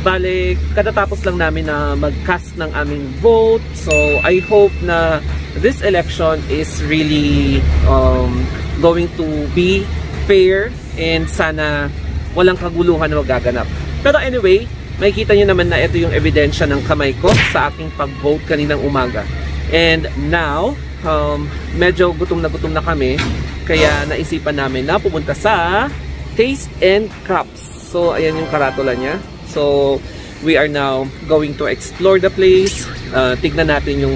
Bale, katatapos lang namin na mag-cast ng aming vote. So, I hope na this election is really going to be fair and sana walang kaguluhan na magaganap. Pero anyway, makikita nyo naman na ito yung ebidensya ng kamay ko sa aking pag-vote kaninang umaga. And now, medyo gutom na kami. Kaya naisipan namin na pumunta sa Taste and Cups. So, ayan yung karatula niya. So, we are now going to explore the place. Tignan natin yung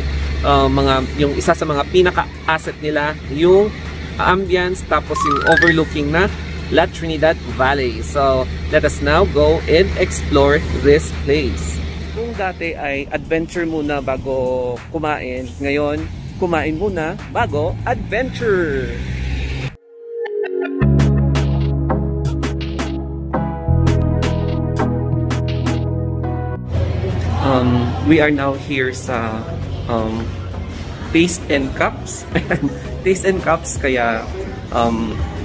yung isa sa mga pinaka-asset nila, yung ambience, tapos yung overlooking na La Trinidad Valley. So, let us now go and explore this place. Kung dati ay adventure muna bago kumain, ngayon, kumain muna bago adventure! We are now here sa Taste and Cups. Taste and Cups, kaya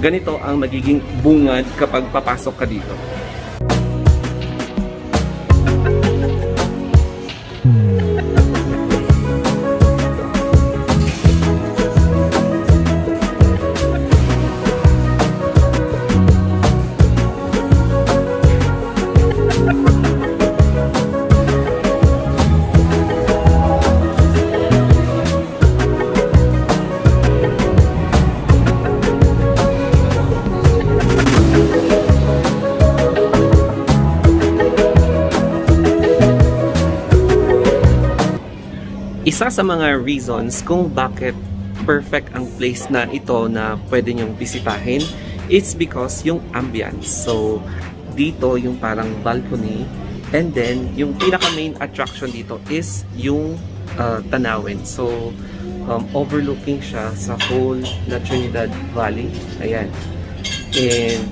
ganito ang magiging bungad kapag papasok ka dito. Isa sa mga reasons kung bakit perfect ang place na ito na pwede nyong bisitahin is because yung ambience. So, dito yung parang balcony, and then yung pinaka main attraction dito is yung tanawin. So, overlooking siya sa whole La Trinidad Valley. Ayan. And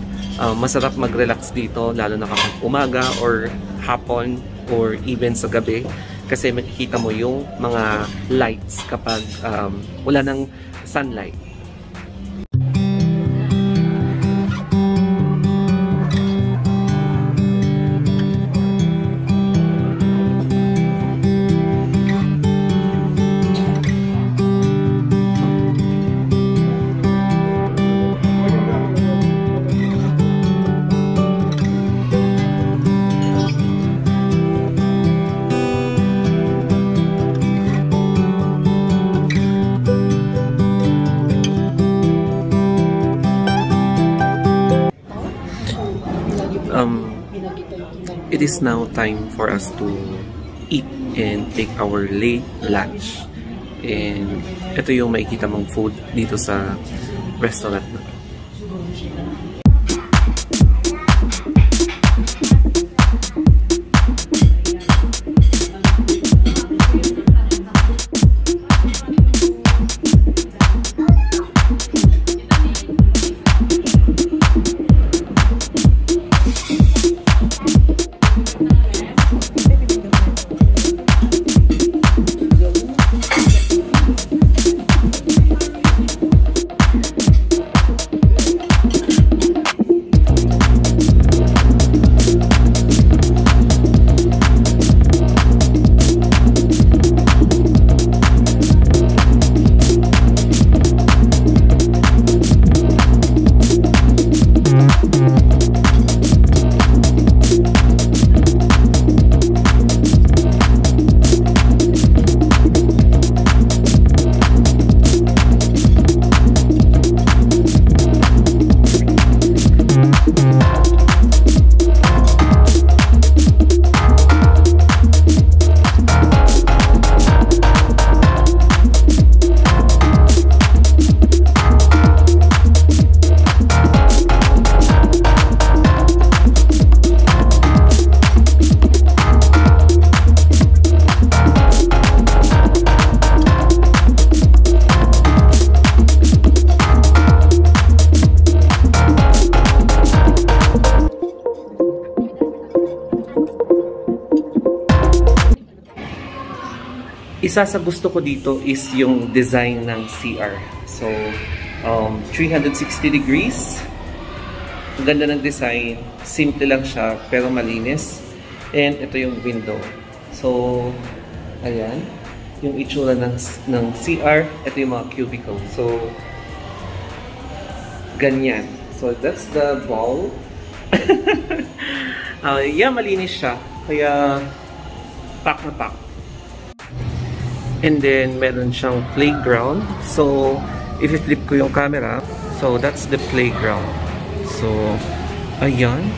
masarap mag-relax dito, lalo na kapag umaga or hapon or even sa gabi. Kasi makikita mo yung mga lights kapag wala ng sunlight. It is now time for us to eat and take our late lunch. And ito yung makikita mong food dito sa restaurant na to. Isa sa gusto ko dito is yung design ng CR. So, 360 degrees. Ang ganda ng design. Simple lang siya, pero malinis. And ito yung window. So, ayan. Yung itsura ng CR. Ito yung mga cubicle. So, ganyan. So, that's the ball. Yeah, malinis siya. Kaya, pack na pack. And then, meron siyang playground. So, if i-flip ko yung camera, so that's the playground. So, ayan.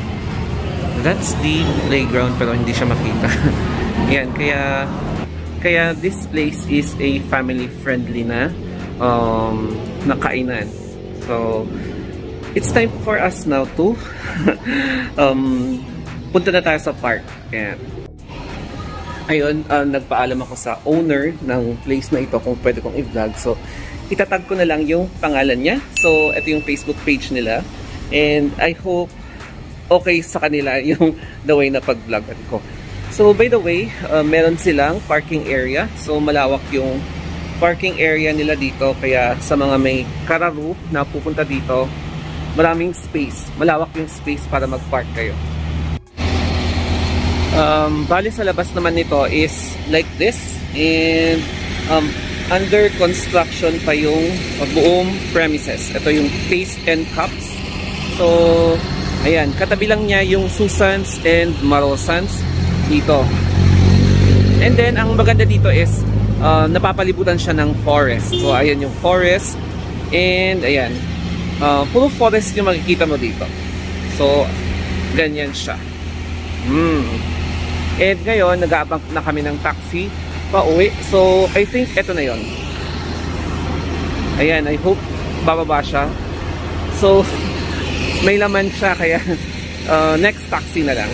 That's the playground pero hindi siya makita. Ayan, kaya this place is a family-friendly na kainan. So, it's time for us now to punta na tayo sa park. Ayan. Ayun, nagpaalam ako sa owner ng place na ito kung pwede kong i-vlog. So, itatag ko na lang yung pangalan niya. So, ito yung Facebook page nila. And I hope okay sa kanila yung the way na pag-vlog ko. So, by the way, meron silang parking area. So, malawak yung parking area nila dito. Kaya sa mga may kararu na pupunta dito, maraming space. Malawak yung space para mag-park kayo. Bali sa labas naman nito is like this. And under construction pa yung buong premises. Ito yung Taste and Cups. So, ayan. Katabi lang niya yung Susan's and Marosans dito. And then, ang maganda dito is napapalibutan siya ng forest. So, ayan yung forest. And, ayan. Puro forest yung makikita mo dito. So, ganyan siya. And ngayon, nag-aabang na kami ng taxi pa-uwi. So, I think eto na yon. Ayan, I hope bababa siya. So, may laman siya kaya next taxi na lang.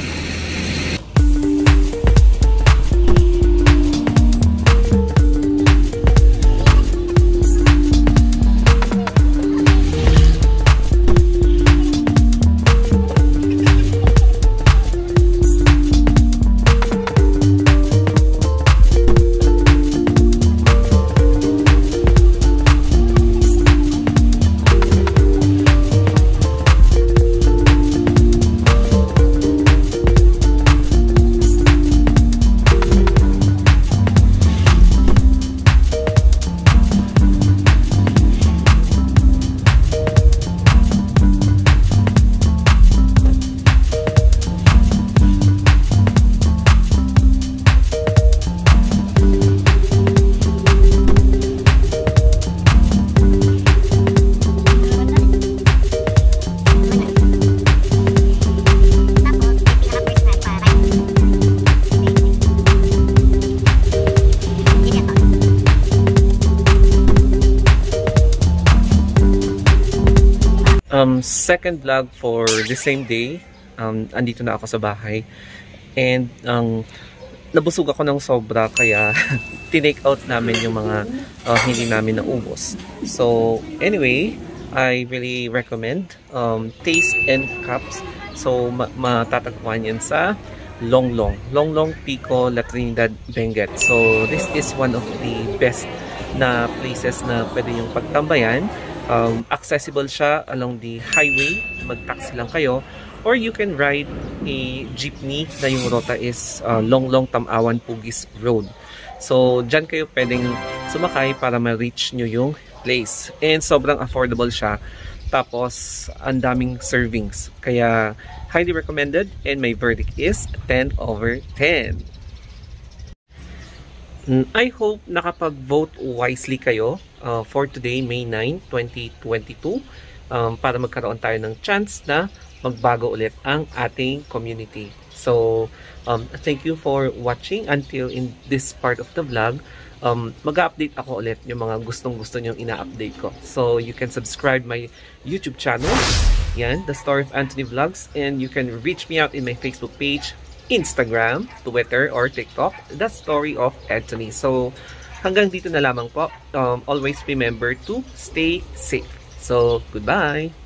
Second vlog for the same day. Andito na ako sa bahay. And nabusog ako ng sobra kaya tinake out namin yung mga hindi namin naubos. So anyway, I really recommend Taste and Cups. So matatagpuan yan sa Longlong Pico, La Trinidad, Benguet. So this is one of the best na places na pwede yung pagtambayan. Accessible siya along the highway, mag-taxi lang kayo, or you can ride a jeepney na yung rota is Longlong Tamawan Pugis Road. So dyan kayo pwedeng sumakay para ma-reach nyo yung place, and sobrang affordable siya, tapos ang daming servings, kaya highly recommended, and my verdict is 10/10. I hope nakapag-vote wisely kayo for today, May 9, 2022, para magkaroon tayo ng chance na magbago ulit ang ating community. So, thank you for watching until in this part of the vlog. Mag-update ako ulit yung mga gustong-gusto nyong ina-update ko. So, you can subscribe my YouTube channel. Yan, The Story of Anthony Vlogs. And you can reach me out in my Facebook page, Instagram, Twitter, or TikTok, The Story of Anthony. So, hanggang dito na lamang po. Always remember to stay safe. So, goodbye!